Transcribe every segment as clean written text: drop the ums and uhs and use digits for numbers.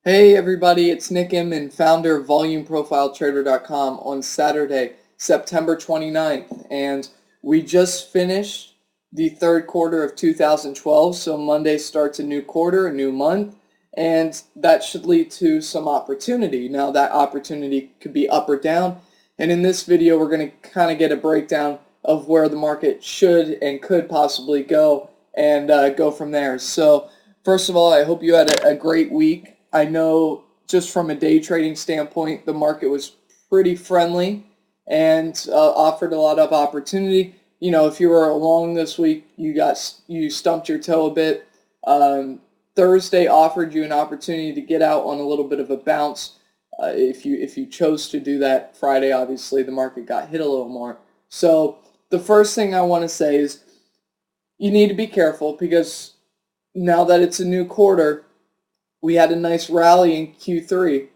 Hey everybody, it's Nick Inman, founder of VolumeProfileTrader.com on Saturday, September 29th, and we just finished the third quarter of 2012, so Monday starts a new quarter, a new month, and that should lead to some opportunity. Now that opportunity could be up or down, and in this video we're going to kind of get a breakdown of where the market should and could possibly go and go from there. So first of all, I hope you had a great week. I know just from a day trading standpoint, the market was pretty friendly and offered a lot of opportunity. You know, if you were along this week, you stumped your toe a bit. Thursday offered you an opportunity to get out on a little bit of a bounce. If you chose to do that, Friday obviously the market got hit a little more. So the first thing I want to say is you need to be careful because now that it's a new quarter, we had a nice rally in Q3.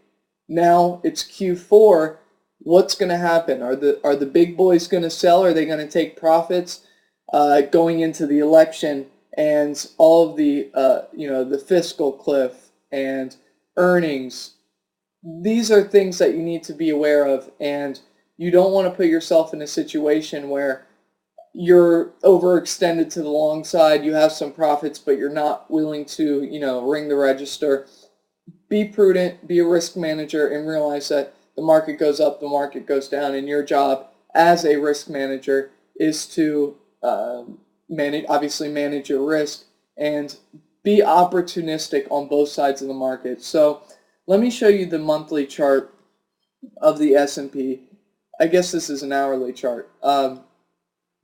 Now it's Q4. What's going to happen? Are the big boys going to sell? Are they going to take profits going into the election and all of the the fiscal cliff and earnings? These are things that you need to be aware of, and you don't want to put yourself in a situation where you're overextended to the long side, you have some profits, but you're not willing to, ring the register. Be prudent, be a risk manager, and realize that the market goes up, the market goes down, and your job as a risk manager is to manage your risk and be opportunistic on both sides of the market. So let me show you the monthly chart of the S&P. I guess this is an hourly chart.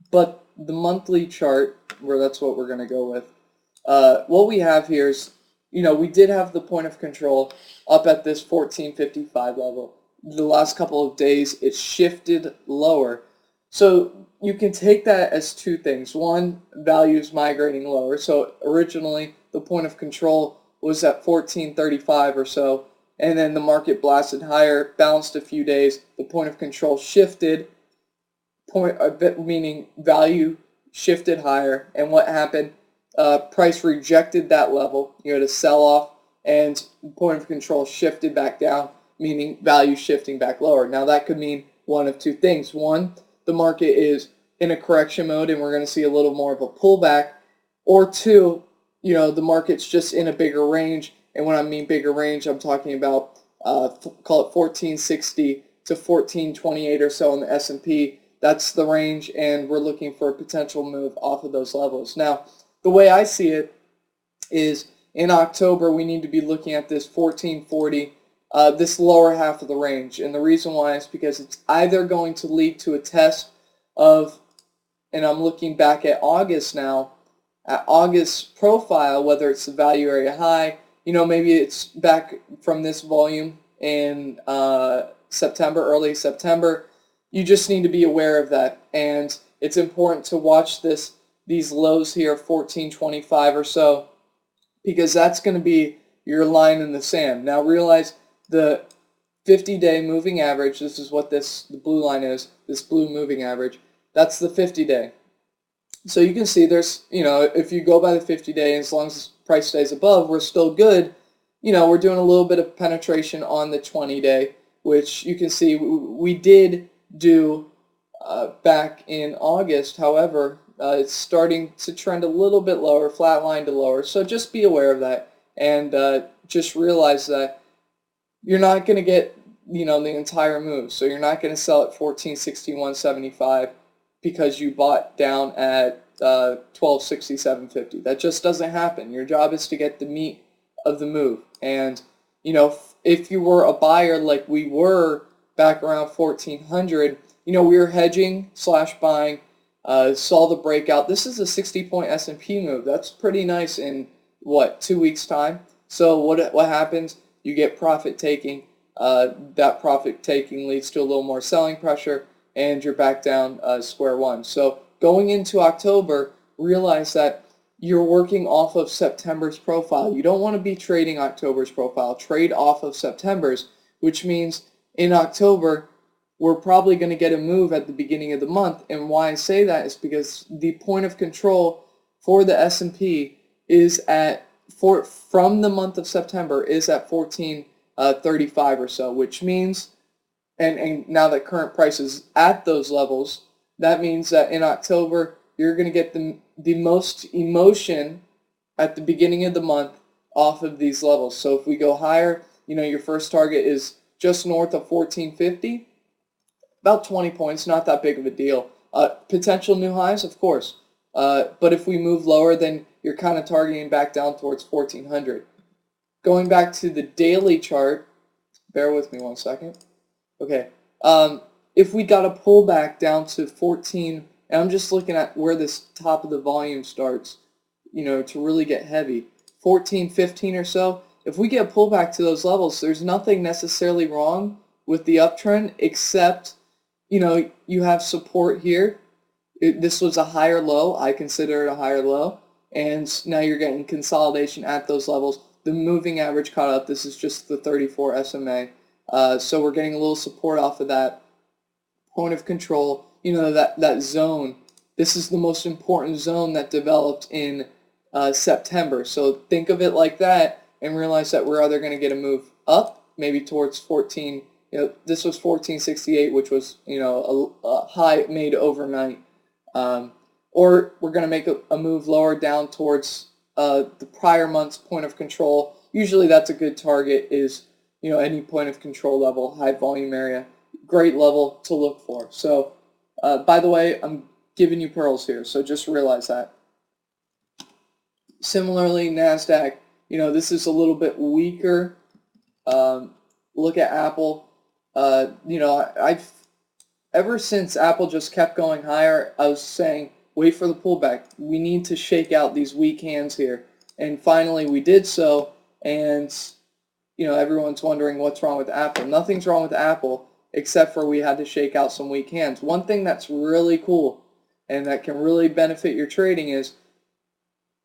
But the monthly chart, where that's what we're going to go with, what we have here is, we did have the point of control up at this 1455 level. The last couple of days, it shifted lower. So you can take that as two things. One, values migrating lower. So originally, the point of control was at 1435 or so, and then the market blasted higher, bounced a few days. The point of control shifted, meaning value shifted higher, and what happened? Price rejected that level. You had a sell-off, and point of control shifted back down, meaning value shifting back lower. Now that could mean one of two things. One, the market is in a correction mode, and we're going to see a little more of a pullback. Or two, the market's just in a bigger range, and when I mean bigger range, I'm talking about call it 1460 to 1428 or so in the S&P. That's the range, and we're looking for a potential move off of those levels. Now, the way I see it is in October, we need to be looking at this 1440, this lower half of the range. And the reason why is because it's either going to lead to a test of, and I'm looking back at August now, at August's profile, whether it's the value area high, maybe it's back from this volume in September, early September. You just need to be aware of that, and it's important to watch these lows here, 1425 or so, because that's going to be your line in the sand. Now realize the 50-day moving average, this is what the blue line is, this blue moving average, that's the 50-day. So you can see there's, if you go by the 50-day, as long as the price stays above, we're still good. We're doing a little bit of penetration on the 20-day, which you can see we did do back in August. However, it's starting to trend a little bit lower, flatline to lower. So just be aware of that, and just realize that you're not going to get the entire move. So you're not going to sell at 1461.75 because you bought down at 1267.50. That just doesn't happen. Your job is to get the meat of the move, and if you were a buyer like we were back around 1400, we were hedging / buying, saw the breakout. This is a 60-point S&P move. That's pretty nice in, 2 weeks' time? So what happens? You get profit taking. That profit taking leads to a little more selling pressure, and you're back down square one. So going into October, realize that you're working off of September's profile. You don't want to be trading October's profile. Trade off of September's, which means in October, we're probably going to get a move at the beginning of the month. And why I say that is because the point of control for the S&P is at from the month of September is at 1435 or so, which means, and now that current price is at those levels, that means that in October you're going to get the most emotion at the beginning of the month off of these levels. So if we go higher, your first target is just north of 1450, about 20 points, not that big of a deal. Potential new highs, of course. But if we move lower, then you're kind of targeting back down towards 1400. Going back to the daily chart, bear with me one second. Okay, if we got a pullback down to 14, and I'm just looking at where this top of the volume starts, to really get heavy, 14, 15 or so, if we get a pullback to those levels, there's nothing necessarily wrong with the uptrend except, you have support here. This was a higher low. I consider it a higher low. And now you're getting consolidation at those levels. The moving average caught up. This is just the 34 SMA. So we're getting a little support off of that point of control. That zone. This is the most important zone that developed in September. So think of it like that and realize that we're either going to get a move up, maybe towards 14. This was 1468, which was a high made overnight. Or we're going to make a move lower down towards the prior month's point of control. Usually that's a good target is, any point of control level, high volume area, great level to look for. So, by the way, I'm giving you pearls here, so just realize that. Similarly, NASDAQ, this is a little bit weaker. Look at Apple. I've ever since Apple just kept going higher, I was saying, wait for the pullback. We need to shake out these weak hands here. And finally we did so, and everyone's wondering what's wrong with Apple. Nothing's wrong with Apple except for we had to shake out some weak hands. One thing that's really cool and that can really benefit your trading is,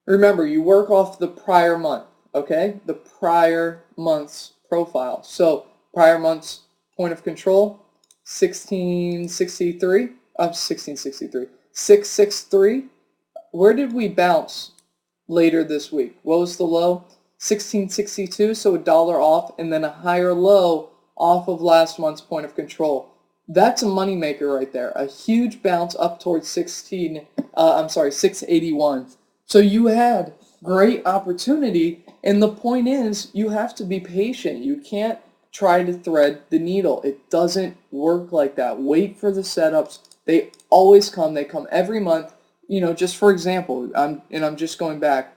remember, you work off the prior month, okay? The prior month's profile. So prior month's point of control, 663. Where did we bounce later this week? What was the low? 1662, so $1 off, and then a higher low off of last month's point of control. That's a moneymaker right there. A huge bounce up towards 681. So you had great opportunity, and the point is you have to be patient. You can't try to thread the needle. It doesn't work like that. Wait for the setups. They always come. They come every month. Just for example, I'm just going back.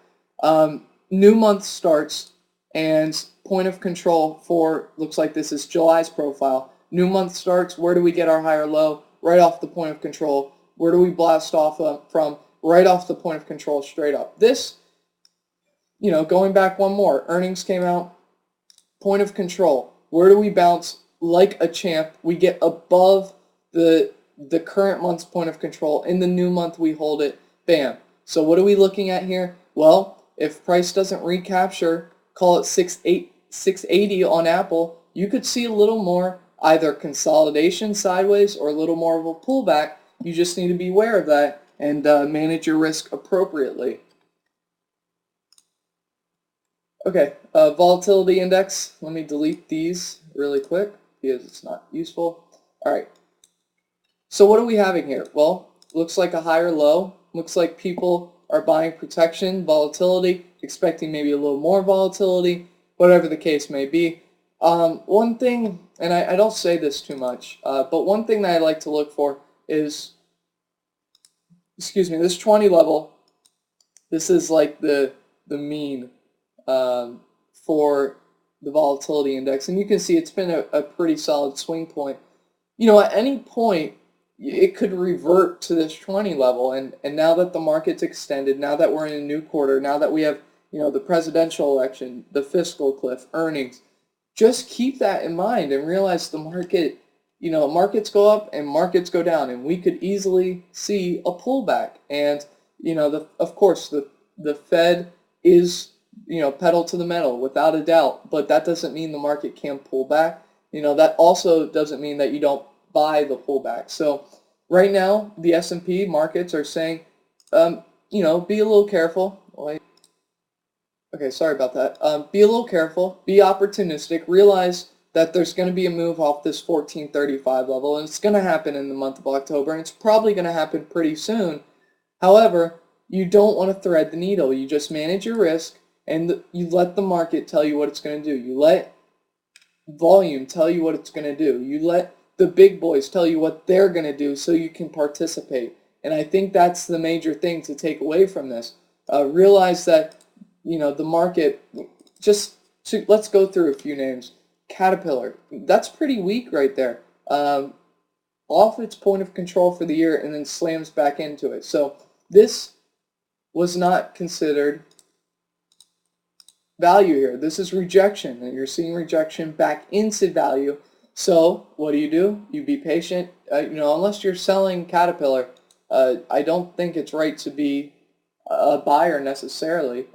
New month starts, and point of control for, looks like this is July's profile. New month starts. Where do we get our higher low? Right off the point of control. Where do we blast off from? Right off the point of control, straight up. This, going back one more. Earnings came out. Point of control. Where do we bounce like a champ? We get above the current month's point of control. In the new month, we hold it. Bam. So what are we looking at here? Well, if price doesn't recapture, call it 680 on Apple, you could see a little more either consolidation sideways or a little more of a pullback. You just need to be aware of that and manage your risk appropriately. Okay, volatility index. Let me delete these really quick because it's not useful. All right. So what are we having here? Well, looks like a higher low. Looks like people are buying protection, volatility, expecting maybe a little more volatility, whatever the case may be. One thing, and I don't say this too much, but one thing that I like to look for is, this 20 level. This is like the mean for the volatility index, and you can see it's been a pretty solid swing point. At any point it could revert to this 20 level, and now that the market's extended, now that we're in a new quarter, now that we have the presidential election, the fiscal cliff, earnings, just keep that in mind and realize the market, markets go up and markets go down, and we could easily see a pullback. And of course the Fed is pedal to the metal without a doubt, but that doesn't mean the market can't pull back. That also doesn't mean that you don't buy the pullback. So right now the S&P markets are saying, be a little careful. Okay, sorry about that. Be a little careful. Be opportunistic. Realize that there's going to be a move off this 1435 level, and it's going to happen in the month of October, and it's probably going to happen pretty soon. However, you don't want to thread the needle. You just manage your risk, and you let the market tell you what it's going to do. You let volume tell you what it's going to do. You let the big boys tell you what they're going to do so you can participate. And I think that's the major thing to take away from this. Realize that, the market, let's go through a few names. Caterpillar, that's pretty weak right there. Off its point of control for the year and then slams back into it. So this was not considered value here. This is rejection, and you're seeing rejection back into value. So what do? You be patient. Unless you're selling Caterpillar, I don't think it's right to be a buyer necessarily.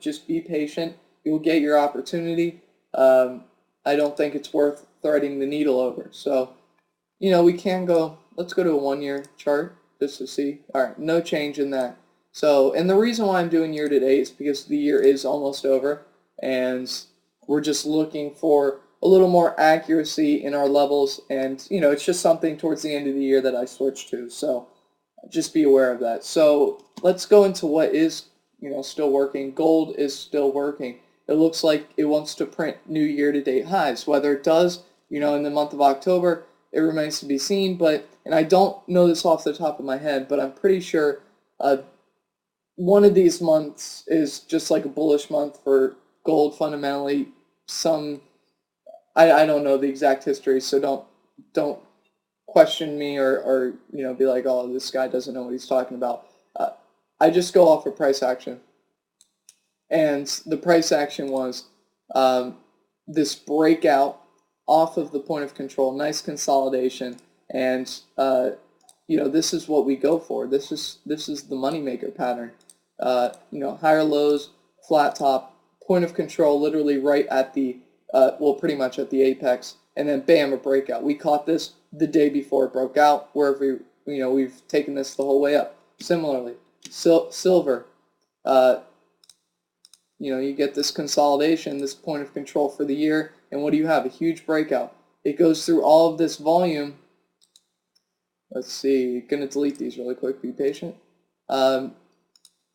Just be patient. You'll get your opportunity. I don't think it's worth threading the needle over. So, we can go, let's go to a 1-year chart just to see. All right, no change in that. So, and the reason why I'm doing year to date is because the year is almost over, and we're just looking for a little more accuracy in our levels, and it's just something towards the end of the year that I switched to. So, just be aware of that. So, let's go into what is still working. Gold is still working. It looks like it wants to print new year-to-date highs. Whether it does, in the month of October, it remains to be seen. And I don't know this off the top of my head, but I'm pretty sure one of these months is just like a bullish month for gold fundamentally. I don't know the exact history, so don't question me or be like, oh, this guy doesn't know what he's talking about. I just go off of price action. And the price action was this breakout off of the point of control, nice consolidation, and this is what we go for. This is the moneymaker pattern. Higher lows, flat top, point of control, literally right at the pretty much at the apex, and then bam, a breakout. We caught this the day before it broke out. Wherever we've taken this the whole way up. Similarly, silver. You get this consolidation, this point of control for the year, and what do you have? A huge breakout. It goes through all of this volume. Let's see, gonna delete these really quick, be patient.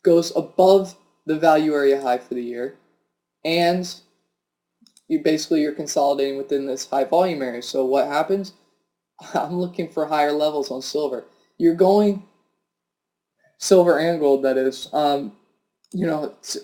Goes above the value area high for the year, and you're consolidating within this high volume area. So what happens? I'm looking for higher levels on silver. You're going, silver and gold that is,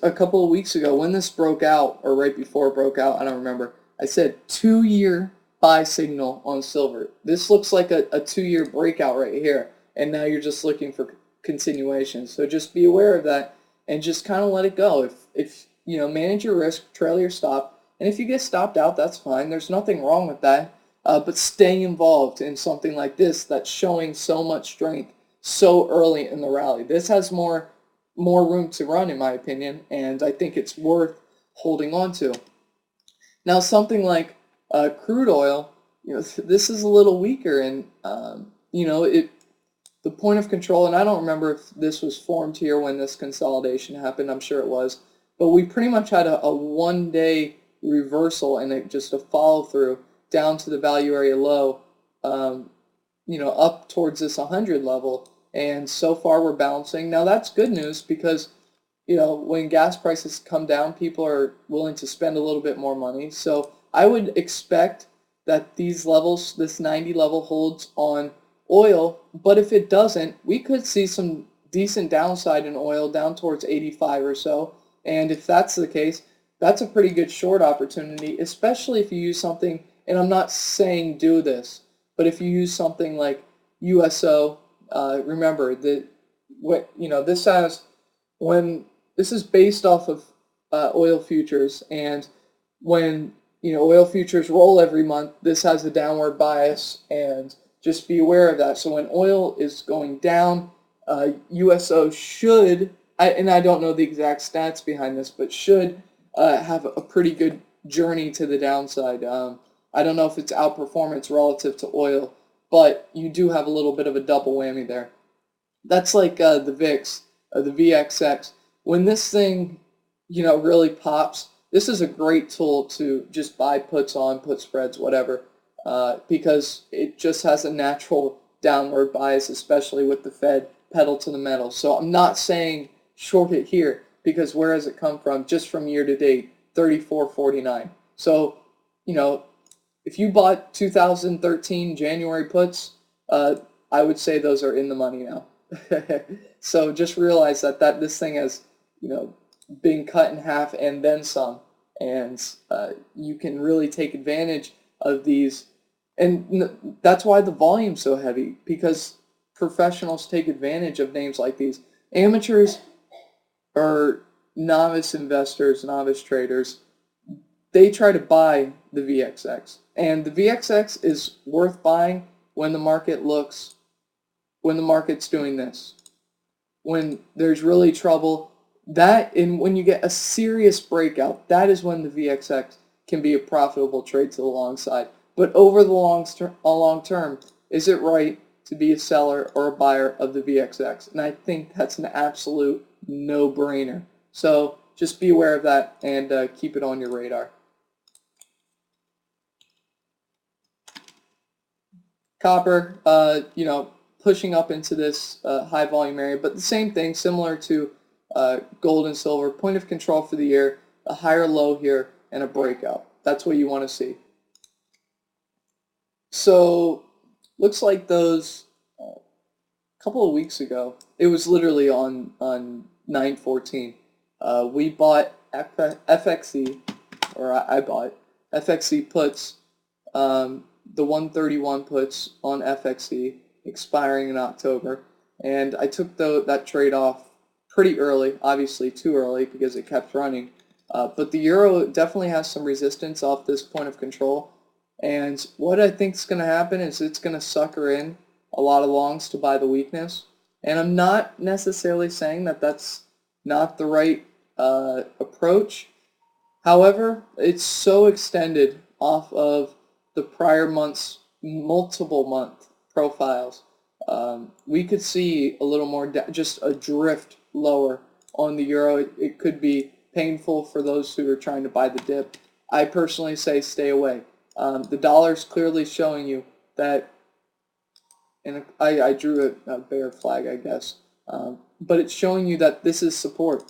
a couple of weeks ago when this broke out, or right before it broke out, I don't remember, I said 2-year buy signal on silver. This looks like a 2-year breakout right here, and now you're just looking for continuation. So just be aware of that and just kind of let it go. If manage your risk, trail your stop, and if you get stopped out, that's fine. There's nothing wrong with that. But stay involved in something like this that's showing so much strength so early in the rally. This has more room to run, in my opinion, and I think it's worth holding on to. Now, something like crude oil, this is a little weaker, and the point of control, and I don't remember if this was formed here when this consolidation happened. I'm sure it was, but we pretty much had a 1-day reversal and just a follow through down to the value area low, up towards this 100 level. And so far we're bouncing. Now that's good news because, when gas prices come down, people are willing to spend a little bit more money. So I would expect that these levels, this 90 level holds on oil, but if it doesn't, we could see some decent downside in oil down towards 85 or so. And if that's the case, that's a pretty good short opportunity, especially if you use something, and I'm not saying do this, but if you use something like USO. Remember that this is based off of oil futures, and when oil futures roll every month, this has a downward bias, and just be aware of that. So when oil is going down, USO should, and I don't know the exact stats behind this, but should have a pretty good journey to the downside. I don't know if it's outperformance relative to oil, but you do have a little bit of a double whammy there. That's like the VIX, the VXX. When this thing really pops, this is a great tool to just buy puts on, put spreads, whatever, because it just has a natural downward bias, especially with the Fed pedal to the metal. So I'm not saying short it here because where has it come from? Just from year to date, 34.49. So, you know, if you bought 2013 January puts, I would say those are in the money now. So just realize that this thing has, you know, been cut in half and then some, and you can really take advantage of these, and that's why the volume's so heavy, because professionals take advantage of names like these. Amateurs or novice investors, novice traders, they try to buy the VXX. And the VXX is worth buying when the market's doing this. When there's really trouble, when you get a serious breakout, that is when the VXX can be a profitable trade to the long side. But over the long term, is it right to be a seller or a buyer of the VXX? And I think that's an absolute no-brainer. So just be aware of that and keep it on your radar. Copper, pushing up into this high volume area, but the same thing, similar to gold and silver, point of control for the year, a higher low here, and a breakout. That's what you want to see. So looks like those a couple of weeks ago, it was literally on 9/14. We bought FXE, or I bought FXE puts, the 131 puts on FXE expiring in October, and I took that trade off pretty early, obviously too early because it kept running. But the euro definitely has some resistance off this point of control, and what I think is going to happen is it's going to sucker in a lot of longs to buy the weakness. And I'm not necessarily saying that that's not the right approach. However, it's so extended off of the prior month's multiple month profiles. We could see a little more, just a drift lower on the euro. It could be painful for those who are trying to buy the dip. I personally say stay away. The dollar's clearly showing you that, and I drew a bear flag, I guess, but it's showing you that this is support.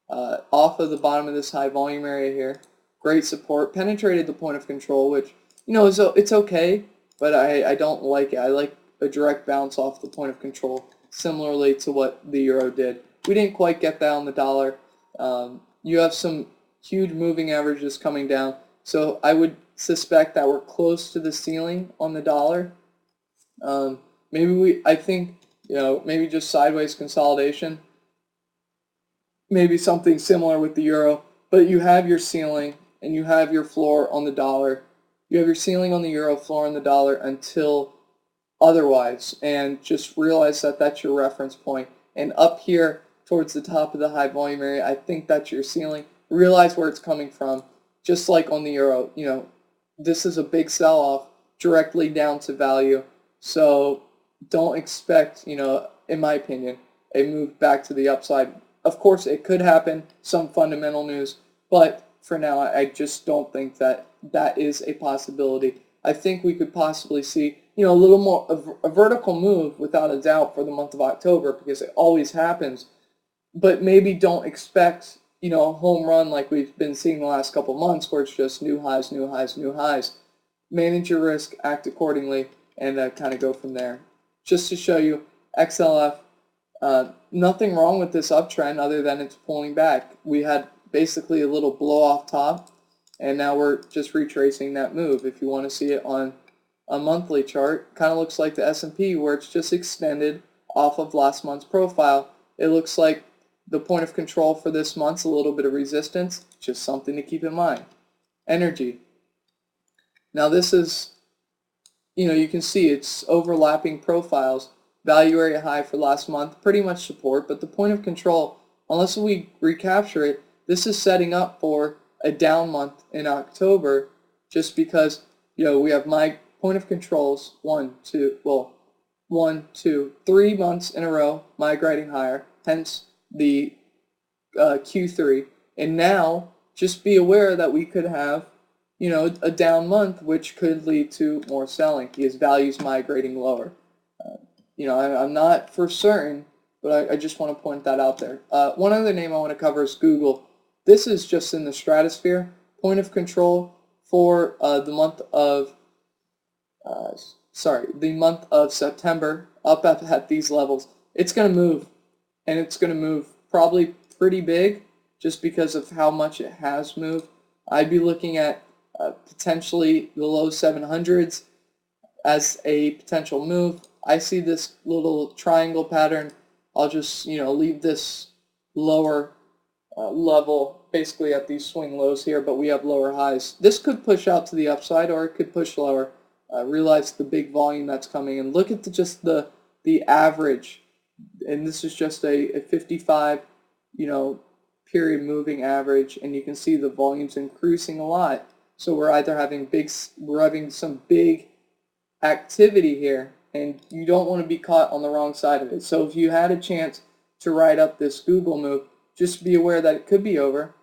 Off of the bottom of this high volume area here, great support, penetrated the point of control, which, it's okay, but I don't like it. I like a direct bounce off the point of control, similarly to what the euro did. We didn't quite get that on the dollar. You have some huge moving averages coming down, so I would suspect that we're close to the ceiling on the dollar. I think, maybe just sideways consolidation, maybe something similar with the euro, but you have your ceiling and you have your floor on the dollar. You have your ceiling on the euro, floor on the dollar until otherwise, and just realize that that's your reference point. And up here towards the top of the high volume area, I think that's your ceiling. Realize where it's coming from, just like on the euro. This is a big sell-off directly down to value, so don't expect, in my opinion, a move back to the upside. Of course, it could happen, some fundamental news, but for now, I just don't think that is a possibility. I think we could possibly see, a little more a vertical move without a doubt for the month of October, because it always happens, but maybe don't expect, a home run like we've been seeing the last couple months where it's just new highs, new highs, new highs. Manage your risk, act accordingly, and kind of go from there. Just to show you, XLF, nothing wrong with this uptrend other than it's pulling back. We had basically a little blow off top, and now we're just retracing that move. If you want to see it on a monthly chart, kind of looks like the S&P, where it's just extended off of last month's profile. It looks like the point of control for this month's a little bit of resistance, just something to keep in mind. Energy. Now this is, you can see it's overlapping profiles. Value area high for last month, pretty much support, but the point of control, unless we recapture it, this is setting up for a down month in October, just because, we have my point of controls, 3 months in a row migrating higher, hence the Q3, And now, just be aware that we could have, a down month, which could lead to more selling because values migrating lower. I'm not for certain, but I just want to point that out there. One other name I want to cover is Google. This is just in the stratosphere. Point of control for the month of September, up at these levels. It's going to move, and it's going to move probably pretty big just because of how much it has moved. I'd be looking at potentially the low 700s as a potential move. I see this little triangle pattern. I'll just, leave this lower level basically at these swing lows here, but we have lower highs. This could push out to the upside, or it could push lower. Realize the big volume that's coming, and look at just the average, and this is just a 55, period moving average, and you can see the volume's increasing a lot. So we're having some big activity here, and you don't want to be caught on the wrong side of it. So if you had a chance to ride up this Google move, just be aware that it could be over.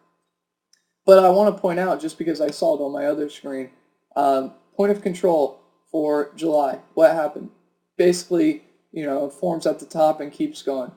But I want to point out, just because I saw it on my other screen, point of control for July. What happened? Basically, forms at the top and keeps going.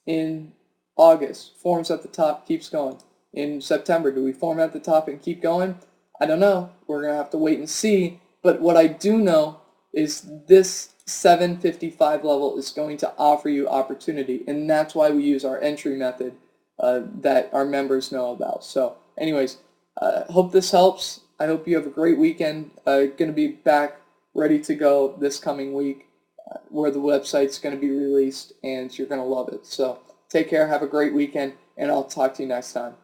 In August, forms at the top, keeps going. In September, do we form at the top and keep going? I don't know. We're going to have to wait and see. But what I do know is this 755 level is going to offer you opportunity, and that's why we use our entry method that our members know about. So anyways, hope this helps. I hope you have a great weekend. Going to be back ready to go this coming week where the website's going to be released, and you're going to love it. So take care, have a great weekend, and I'll talk to you next time.